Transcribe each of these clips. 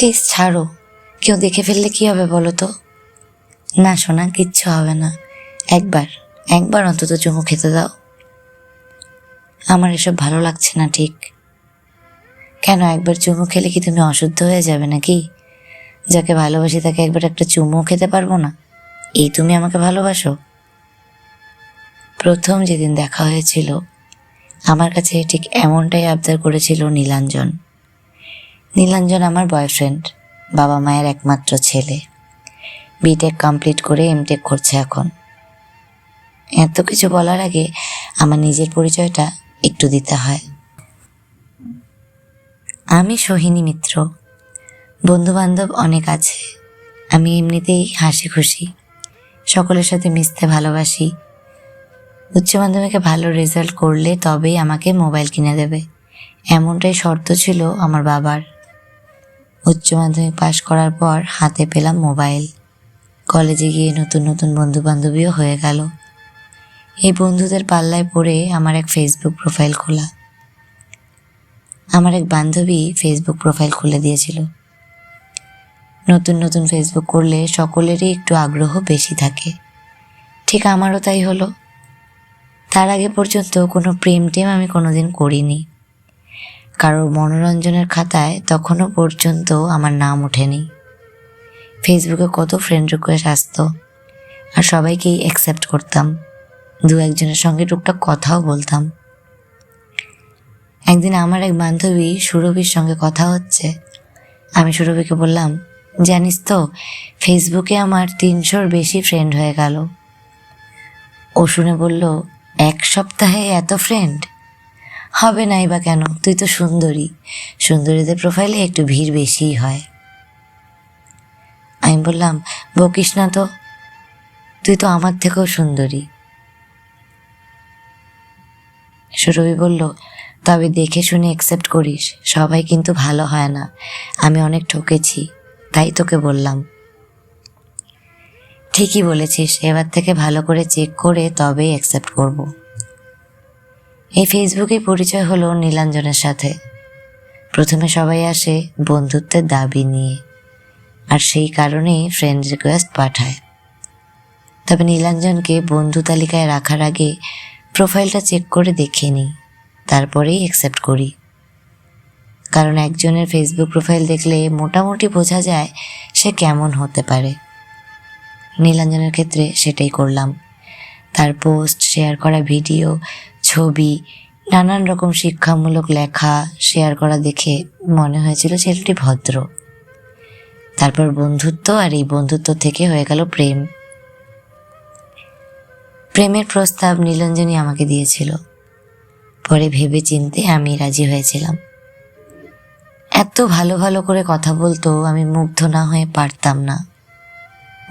Please ছাড়ো, কেউ দেখে ফেললে কি হবে বলো তো? না সোনা, কিচ্ছু হবে না, একবার একবার অন্তত চুমু খেতে দাও। আমার এসব ভালো লাগছে না ঠিক। কেন, একবার চুমু খেলে কি তুমি অশুদ্ধ হয়ে যাবে নাকি? যাকে ভালোবাসি তাকে একবার একটা চুমুও খেতে পারবো না, এই তুমি আমাকে ভালোবাসো? প্রথম যেদিন দেখা হয়েছিল আমার কাছে ঠিক এমনটাই আবদার করেছিল নীলাঞ্জন। নীলাঞ্জন আমার বয়ফ্রেন্ড, বাবা মায়ের একমাত্র ছেলে, বিটেক কমপ্লিট করে এমটেক করছে এখন। এত কিছু বলার আগে আমার নিজের পরিচয়টা একটু দিতে হয়। আমি সোহিনী মিত্র। বন্ধু বান্ধব অনেক আছে, আমি এমনিতেই হাসি খুশি, সকলের সাথে মিশতে ভালোবাসি। উচ্চ মাধ্যমিকে ভালো রেজাল্ট করলে তবেই আমাকে মোবাইল কিনে দেবে, এমনটাই শর্ত ছিল আমার বাবার। উচ্চ মাধ্যমিক পাশ করার পর হাতে পেলাম মোবাইল। কলেজে গিয়ে নতুন নতুন বন্ধু বান্ধবীও হয়ে গেল। এই বন্ধুদের পাল্লায় পড়ে আমার এক ফেসবুক প্রোফাইল খোলা। আমার এক বান্ধবী ফেসবুক প্রোফাইল খুলে দিয়েছিল। নতুন নতুন ফেসবুক করলে সকলেরই একটু আগ্রহ বেশি থাকে, ঠিক আমারও তাই হলো। তার আগে পর্যন্ত কোনো প্রেম টেম আমি কোনোদিন করিনি, কারোর মনোরঞ্জনের খাতায় তখনও পর্যন্ত আমার নাম ওঠেনি। ফেসবুকে কত ফ্রেন্ড রিকোয়েস্ট আসতো, আর সবাইকেই অ্যাকসেপ্ট করতাম, দু একজনের সঙ্গে টুকটাক কথাও বলতাম। একদিন আমার এক বান্ধবী সুরভির সঙ্গে কথা হচ্ছে, আমি সুরভিকে বললাম, জানিস তো ফেসবুকে আমার 300-র বেশি ফ্রেন্ড হয়ে গেল। ও শুনে বলল, এক সপ্তাহে এত ফ্রেন্ড? হবে নাই বা কেন, তুই তো সুন্দরী, সুন্দরীদের প্রোফাইলে একটু ভিড় বেশিই হয়। আমি বললাম, বকিস না তো, তুই তো আমার থেকেও সুন্দরী। সুরভি বলল, তবে দেখে শুনে অ্যাকসেপ্ট করিস, সবাই কিন্তু ভালো হয় না, আমি অনেক ঠকেছি, তাই তোকে বললাম। ঠিকই বলেছিস, এবার থেকে ভালো করে চেক করে তবেই অ্যাকসেপ্ট করব। এই ফেসবুকে পরিচয় হলো নীলাঞ্জনের সাথে। প্রথমে সবাই আসে বন্ধুত্বের দাবি নিয়ে, আর সেই কারণেই ফ্রেন্ড রিকোয়েস্ট পাঠায়। তবে নীলাঞ্জনকে বন্ধু তালিকায় রাখার আগে প্রোফাইলটা চেক করে দেখে নিই, তারপরেই অ্যাকসেপ্ট করি। কারণ একজনের ফেসবুক প্রোফাইল দেখলে মোটামুটি বোঝা যায় সে কেমন হতে পারে। নীলাঞ্জনের ক্ষেত্রে সেটাই করলাম। তার পোস্ট, শেয়ার করা ভিডিও, ছবি, নানান রকম শিক্ষামূলক লেখা শেয়ার করা দেখে মনে হয়েছিল ছেলেটি ভদ্র। তারপর বন্ধুত্ব, আর এই বন্ধুত্ব থেকে হয়ে গেল প্রেম। প্রেমের প্রস্তাব নীলাঞ্জনই আমাকে দিয়েছিল। পরে ভেবে চিনতে আমি রাজি হয়েছিলাম। এত ভালো ভালো করে কথা বলতো, আমি মুগ্ধ না হয়ে পারতাম না।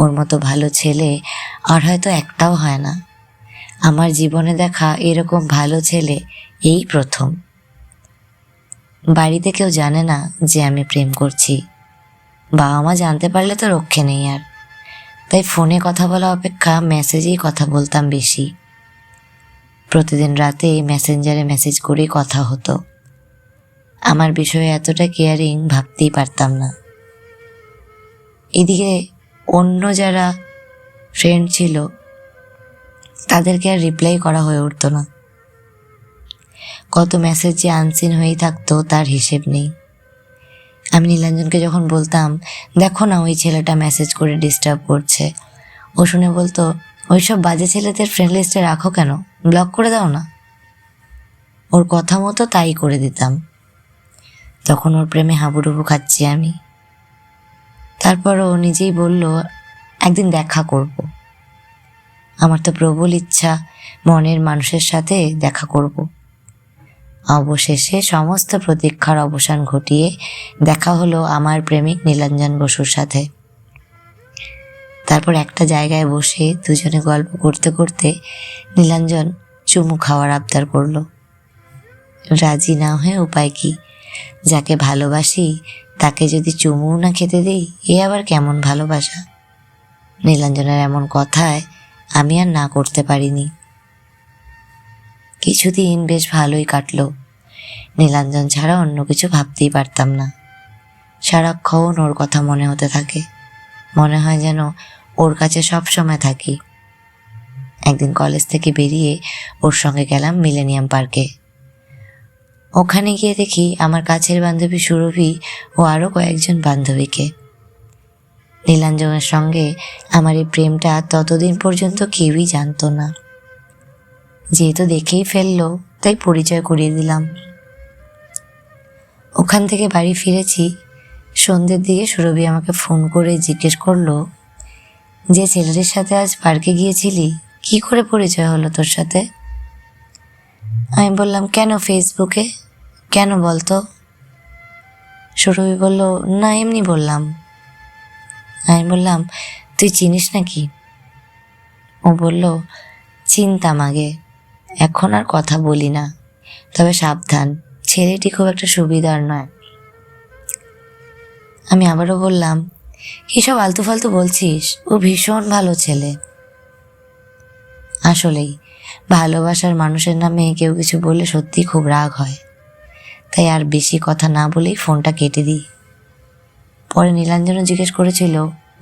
ওর মতো ভালো ছেলে আর হয়তো একটাও হয় না। আমার জীবনে দেখা এরকম ভালো ছেলে এই প্রথম। বাড়িতে কেউ জানে না যে আমি প্রেম করছি, বাবা মা জানতে পারলে তো রক্ষে নেই আর। তাই ফোনে কথা বলা অপেক্ষা মেসেজেই কথা বলতাম বেশি। প্রতিদিন রাতে মেসেঞ্জারে মেসেজ করেই কথা হতো। আমার বিষয়ে এতটা কেয়ারিং ভাবতেই পারতাম না। এদিকে অন্য যারা ফ্রেন্ড ছিল তাদেরকে আর রিপ্লাই করা হয়ে উঠতো না। কত মেসেজ যে আনসিন হয়েই থাকতো তার হিসেব নেই। আমি নীলাঞ্জনকে যখন বলতাম, দেখো না ওই ছেলেটা মেসেজ করে ডিস্টার্ব করছে, ও শুনে বলতো, ওইসব বাজে ছেলেদের ফ্রেন্ড লিস্টে রাখো কেন, ব্লক করে দাও না। ওর কথা মতো তাই করে দিতাম। তখন ওর প্রেমে হাবুডুবু খাচ্ছি আমি। তারপর ও নিজেই বলল, একদিন দেখা করব। আমার তো প্রবল ইচ্ছা মনের মানুষের সাথে দেখা করব। অবশেষে সমস্ত প্রতীক্ষার অবসান ঘটিয়ে দেখা হলো আমার প্রেমিক নীলাঞ্জন বসুর সাথে। তারপর একটা জায়গায় বসে দুজনে গল্প করতে করতে নীলাঞ্জন চুমু খাওয়ার আবদার করলো। রাজি না হয়ে উপায় কি, যাকে ভালোবাসি তাকে যদি চুমু না খেতে দেই, এ আবার কেমন ভালোবাসা। নীলাঞ্জনের এমন কথায় আমি আর না করতে পারিনি। কিছুদিন বেশ ভালোই কাটলো। নীলাঞ্জন ছাড়া অন্য কিছু ভাবতেই পারতাম না। সারাক্ষণ ওর কথা মনে হতে থাকে, মনে হয় যেন ওর কাছে সব সময় থাকি। একদিন কলেজ থেকে বেরিয়ে ওর সঙ্গে গেলাম মিলেনিয়াম পার্কে। ওখানে গিয়ে দেখি আমার কাছের বান্ধবী সুরভি ও আরও কয়েকজন বান্ধবীকে। নীলাঞ্জনের সঙ্গে আমার এই প্রেমটা ততদিন পর্যন্ত কেউই জানতো না। যেহেতু দেখেই ফেললো, তাই পরিচয় করিয়ে দিলাম। ওখান থেকে বাড়ি ফিরেছি, সন্ধ্যের দিকে সুরভি আমাকে ফোন করে জিজ্ঞেস করলো, যে ছেলেটির সাথে আজ পার্কে গিয়েছিলি, কি করে পরিচয় হলো তোর সাথে? আমি বললাম, কেন ফেসবুকে? কেন বলতো? সুরভি বলল, না এমনি বললাম। আমি বললাম, তুই চিনিস নাকি? ও বলল, চিনতাম আগে, এখন আর কথা বলি না, তবে সাবধান, ছেলেটি খুব একটা সুবিধার নয়। আমি আবারও বললাম, কিসব আলতু ফালতু বলছিস, ও ভীষণ ভালো ছেলে। আসলেই ভালোবাসার মানুষের নামে কেউ কিছু বললে সত্যি খুব রাগ হয়, তাই আর বেশি কথা না বলেই ফোনটা কেটে দিই। পরে নীলাঞ্জনও জিজ্ঞেস করেছিল,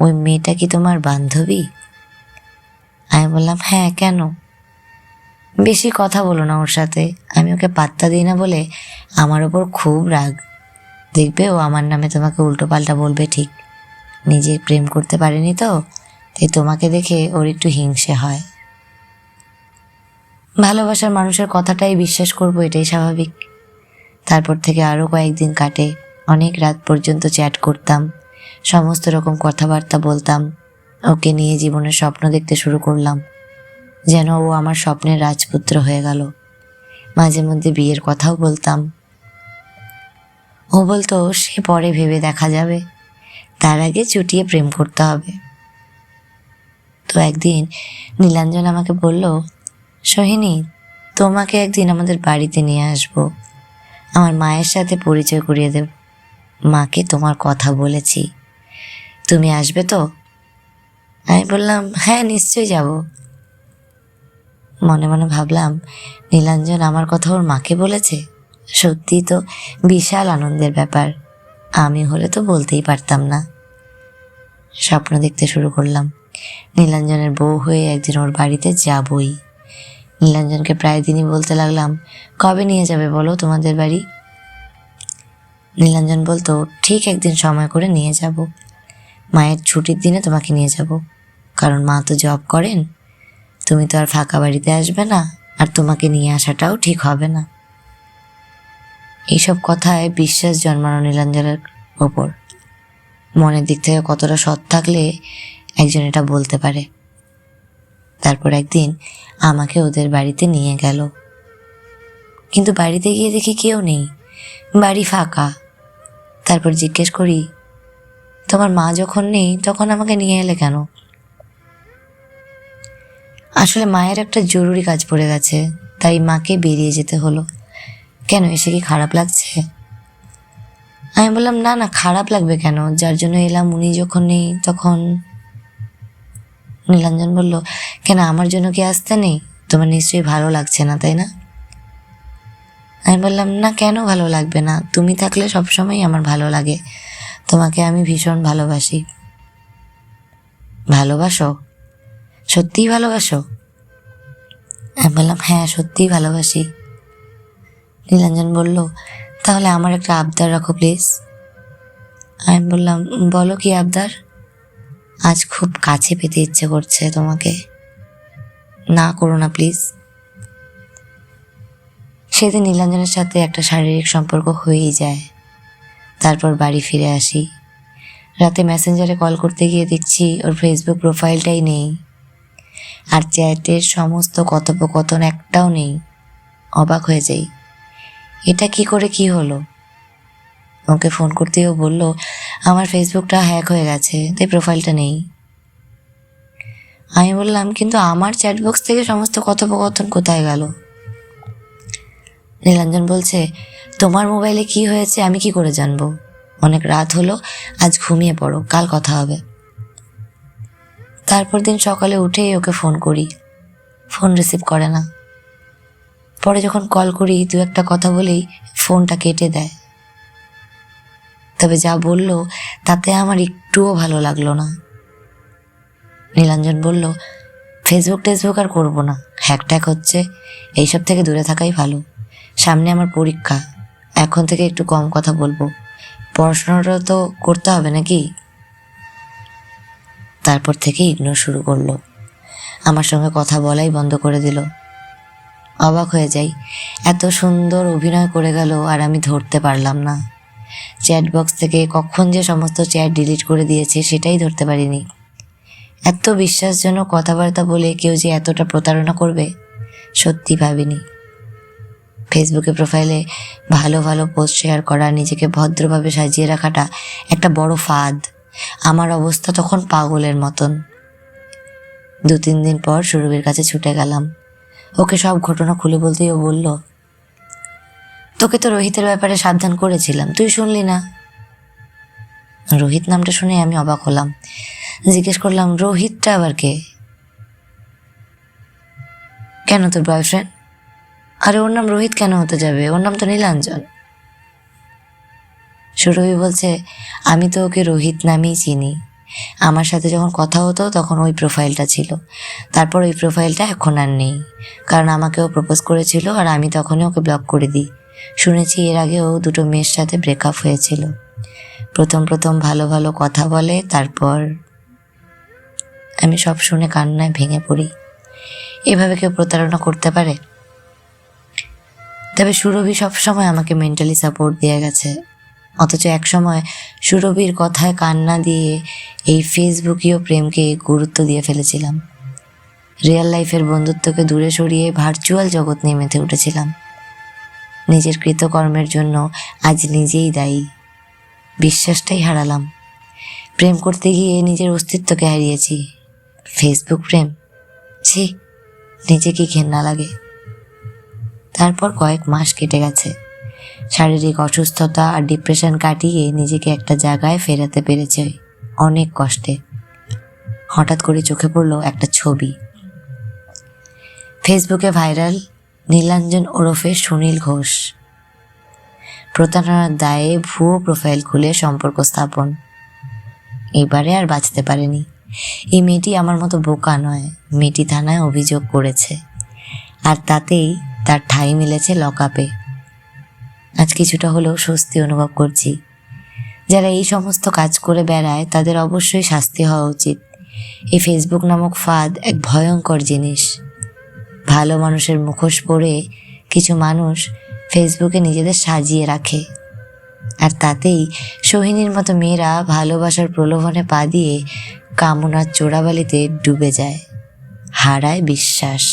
ওই মেয়েটা কি তোমার বান্ধবী? আমি বললাম, হ্যাঁ, কেন? বেশি কথা বলো না ওর সাথে, আমি ওকে পাত্তা দিই না বলে আমার ওপর খুব রাগ। দেখবে ও আমার নামে তোমাকে উল্টো পাল্টা বলবে ঠিক। নিজে প্রেম করতে পারেনি তো, তাই তোমাকে দেখে ওর একটু হিংসে হয়। ভালোবাসার মানুষের কথাটাই বিশ্বাস করবো, এটাই স্বাভাবিক। তারপর থেকে আরও কয়েকদিন কাটে, অনেক রাত পর্যন্ত চ্যাট করতাম, সমস্ত রকম কথাবার্তা বলতাম। ওকে নিয়ে জীবনের স্বপ্ন দেখতে শুরু করলাম, যেন ও আমার স্বপ্নের রাজপুত্র হয়ে গেল। মাঝে মধ্যে বিয়ের কথাও বলতাম। ও বলতো, সে পরে ভেবে দেখা যাবে, তার আগে চুটিয়ে প্রেম করতে হবে। তো একদিন নীলাঞ্জন আমাকে বলল, সোহিনী, তোমাকে একদিন আমাদের বাড়িতে নিয়ে আসবো, আমার মায়ের সাথে পরিচয় করিয়ে দেব। মাকে তোমার কথা বলেছি, তুমি আসবে তো? আমি বললাম, হ্যাঁ, নিশ্চয়ই যাব। মনে মনে ভাবলাম, নীলাঞ্জন আমার কথা ওর মাকে বলেছে, সত্যি তো বিশাল আনন্দের ব্যাপার। আমি হলে তো বলতেই পারতাম না। স্বপ্ন দেখতে শুরু করলাম, নীলাঞ্জনের বউ হয়ে একদিন ওর বাড়িতে যাবই। নীলাঞ্জনকে প্রায় দিনই বলতে লাগলাম, কবে নিয়ে যাবে বলো তোমাদের বাড়ি? নীলাঞ্জন বলতো, ঠিক একদিন সময় করে নিয়ে যাব, মায়ের ছুটির দিনে তোমাকে নিয়ে যাব, কারণ মা তো জব করেন, তুমি তো আর ফাঁকা বাড়িতে আসবে না, আর তোমাকে নিয়ে আসাটাও ঠিক হবে না। এইসব কথায় বিশ্বাস জন্মানো নীলাঞ্জনের ওপর। মনের দিক থেকে কতটা সৎ থাকলে একজন এটা বলতে পারে। তারপর একদিন আমাকে ওদের বাড়িতে নিয়ে গেল, কিন্তু বাড়িতে গিয়ে দেখি কেউ নেই, বাড়ি ফাঁকা। তারপর জিজ্ঞেস করি, তোমার মা যখন নেই তখন আমাকে নিয়ে এলে কেন? আসলে মায়ের একটা জরুরি কাজ পড়ে গেছে, তাই মাকে বেরিয়ে যেতে হলো। কেন, এসে কি খারাপ লাগছে? আমি বললাম, না না, খারাপ লাগবে কেন, যার জন্য এলাম উনি যখন নেই তখন। নীলাঞ্জন বলল, কেন, আমার জন্য কি আসতে নেই? তোমার নিশ্চয়ই ভালো লাগছে না, তাই না? আমি বললাম, না, কেন ভালো লাগবে না, তুমি থাকলে সবসময় আমার ভালো লাগে, তোমাকে আমি ভীষণ ভালোবাসি। ভালোবাসো? সত্যিই ভালোবাসো? আমি বললাম, হ্যাঁ, সত্যিই ভালোবাসি। নীলাঞ্জন বলল, তাহলে আমার একটা আবদার রাখো প্লিজ। আমি বললাম, বলো কি আবদার? আজ খুব কাছে পেতে ইচ্ছে করছে তোমাকে, না করো না প্লিজ। সেদিন নীলাঞ্জনের সাথে একটা শারীরিক সম্পর্ক হয়েই যায়। তারপর বাড়ি ফিরে আসি। রাতে মেসেঞ্জারে কল করতে গিয়ে দেখছি ওর ফেসবুক প্রোফাইলটাই নেই, আর চ্যাটের সমস্ত কথোপকথন একটাও নেই। অবাক হয়ে যাই, এটা কি করে কি হলো? ওকে ফোন করতেও বলল, আমার ফেসবুকটা হ্যাক হয়ে গেছে, তাই প্রোফাইলটা নেই। আমি বললাম, কিন্তু আমার চ্যাটবক্স থেকে সমস্ত কথোপকথন কোথায় গেল? নীলাঞ্জন বলছে, তোমার মোবাইলে কি হয়েছে আমি কি করে জানবো? অনেক রাত হলো, আজ ঘুমিয়ে পড়ো, কাল কথা হবে। তারপর দিন সকালে উঠেই ওকে ফোন করি, ফোন রিসিভ করে না। পরে যখন কল করি, দু একটা কথা বলেই ফোনটা কেটে দেয়। তবে যা বলল তাতে আমার একটুও ভালো লাগলো না। নীলাঞ্জন বলল, ফেসবুক আর করবো না, হ্যাক হচ্ছে, এইসব থেকে দূরে থাকাই ভালো। সামনে আমার পরীক্ষা, এখন থেকে একটু কম কথা বলবো, পড়াশোনাটা তো করতে হবে নাকি। তারপর থেকে ইগনোর শুরু করলো, আমার সঙ্গে কথা বলাই বন্ধ করে দিল। অবাক হয়ে যাই, এত সুন্দর অভিনয় করে গেল আর আমি ধরতে পারলাম না। চ্যাট বক্স থেকে কখন যে সমস্ত চ্যাট ডিলিট করে দিয়েছে সেটাই ধরতে পারিনি। এত বিশ্বাসজনক কথাবার্তা বলে কেউ যে এতটা প্রতারণা করবে সত্যি ভাবিনি। ফেসবুকে প্রোফাইলে ভালো ভালো পোস্ট শেয়ার করা, নিজেকে ভদ্রভাবে সাজিয়ে রাখাটা একটা বড় ফাঁদ। আমার অবস্থা তখন পাগলের মতন। 2-3 দিন পর সুরভির কাছে ছুটে গেলাম। ওকে সব ঘটনা খুলে বলতেই ও বলল, তোকে তো রোহিতের ব্যাপারে সাবধান করেছিলাম, তুই শুনলি না। রোহিত নামটা শুনে আমি অবাক হলাম। জিজ্ঞেস করলাম, রোহিতটা আবার কে? কেন, তোর বয়ফ্রেন্ড? আরে ওর নাম রোহিত কেন হতে যাবে, ওর নাম তো নীলাঞ্জন। সুরভি বলছে, আমি তো ওকে রোহিত নামেই চিনি। আমার সাথে যখন কথা হতো তখন ওই প্রোফাইলটা ছিল, তারপর ওই প্রোফাইলটা এখন আর নেই, কারণ আমাকেও প্রপোজ করেছিল আর আমি তখনই ওকে ব্লক করে দিই। শুনেছি এর আগেও 2টো মেয়ের সাথে ব্রেকআপ হয়েছিল। প্রথম ভালো ভালো কথা বলে, তারপর। আমি সব শুনে কান্নায় ভেঙে পড়ি। এভাবে কেউ প্রতারণা করতে পারে? তবে সুরভি সবসময় আমাকে মেন্টালি সাপোর্ট দিয়ে গেছে। অথচ একসময় সুরভির কথায় কান্না দিয়ে এই ফেসবুকীয় প্রেমকে গুরুত্ব দিয়ে ফেলেছিলাম। রিয়েল লাইফের বন্ধুত্বকে দূরে সরিয়ে ভার্চুয়াল জগৎ নিয়ে মেতে উঠেছিলাম। নিজের কৃতকর্মের জন্য আজ নিজেই দায়ী। বিশ্বাসটাই হারালাম। প্রেম করতে গিয়ে নিজের অস্তিত্বকে হারিয়েছি। ফেসবুক প্রেম, ছি, নিজেকে ঘেন্না লাগে। তারপর কয়েক মাস কেটে গেছে। শারীরিক অসুস্থতা আর ডিপ্রেশন কাটিয়ে নিজেকে একটা জায়গায় ফেরাতে পেরেছে অনেক কষ্টে। হঠাৎ করে চোখে পড়লো একটা ছবি। ফেসবুকে ভাইরাল, নীলাঞ্জন ওরফে সুনীল ঘোষ। প্রতারণার দায়ে ভুয়ো প্রোফাইল খুলে সম্পর্ক স্থাপন। এবারে আর বাঁচতে পারেনি। এই মেয়েটি আমার মতো বোকা নয়। মেয়েটি থানায় অভিযোগ করেছে, আর তাতেই তার ঠাঁই মিলেছে লকআপে। আজ কিছুটা হলেও স্বস্তি অনুভব করছি। যারা এই সমস্ত কাজ করে বেড়ায় তাদের অবশ্যই শাস্তি হওয়া উচিত। এই ফেসবুক নামক ফাঁদ এক ভয়ঙ্কর জিনিস। ভালো মানুষের মুখোশ পরে কিছু মানুষ ফেসবুকে নিজেদের সাজিয়ে রাখে, আর তাতেই সোহিনীর মতো মেয়েরা ভালোবাসার প্রলোভনে পা দিয়ে কামনার চোরাবালিতে ডুবে যায়, হারায় বিশ্বাস।